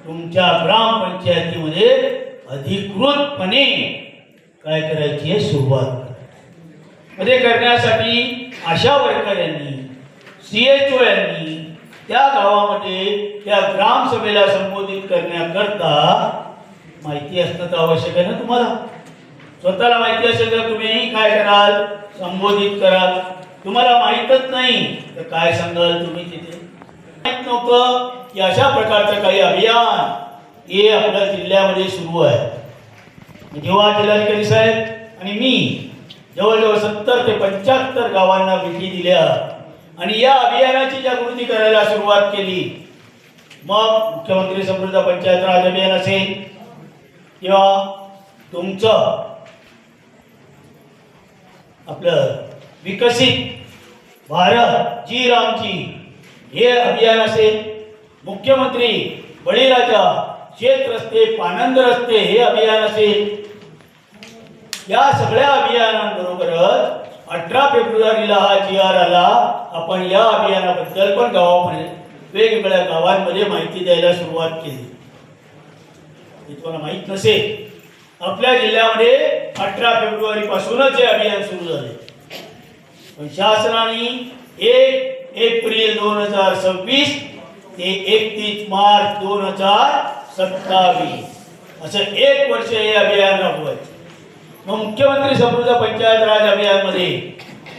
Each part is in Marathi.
तुमच्या ग्रामपंचायतीमध्ये अधिकृतपणे काय करायची आहे, सुरुवात मध्ये करण्यासाठी आशा वर्कर यांनी, CHO यांनी त्या गावामध्ये त्या ग्रामसभेला संबोधित करण्याकरता माहिती असणं तर आवश्यक आहे ना. तुम्हाला स्वतःला माहिती असेल तर तुम्ही काय कराल, संबोधित कराल. तुम्हाला माहीतच नाही तर काय सांगाल तुम्ही तिथे. माहित नव्हतं की अशा प्रकारचं काही अभियान हे आपल्या जिल्ह्यामध्ये सुरू आहे. जेव्हा जिल्हाधिकारी साहेब आणि मी जवळजवळ 70 ते 75 गावांना भेटी दिल्या आणि या अभियानाची जागृती करायला सुरुवात केली. मग मुख्यमंत्री समृद्ध पंचायत राज अभियान असेल किंवा तुमचं आपलं विकसित भारत जी रामजी हे अभियान असेल, मुख्यमंत्री बळीराजा शेत रस्ते पानंद रस्ते हे अभियान असेल, या सगळ्या अभियानांबरोबरच 18 फेब्रुवारीला हा GR आला. आपण या अभियानाबद्दल पण गावामध्ये वेगवेगळ्या गावांमध्ये माहिती द्यायला सुरुवात केली. तुम्हाला माहित नसेल, आपल्या जिल्ह्यामध्ये 18 फेब्रुवारी पासूनच हे अभियान सुरू झाले. पण शासनाने 1 एप्रिल 2026 ते 31 मार्च 2027 असं 1 वर्ष हे अभियान राबवायचे. मग मुख्यमंत्री समृद्ध पंचायत राज अभियानमध्ये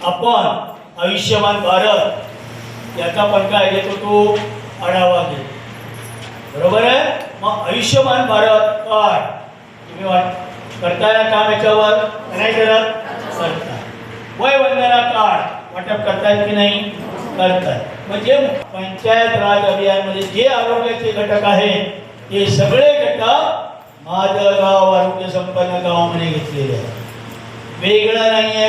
आपण आयुष्यमान भारत याचा पण काय घेतो, तो आढावा घेतो. बरोबर आहे. मग आयुष्यमान भारत कार्ड तुम्ही करताय ना काम, याच्यावर नाही करत, करताय. वय वंदना कार्ड वाटप करतायत की नाही, करताय. म्हणजे पंचायत राज अभियानमध्ये जे आरोग्याचे घटक आहेत ते सगळे घटक माझं गाव आरोग्य संपन्न गावामध्ये घेतलेले आहे, वेगळं नाही आहे.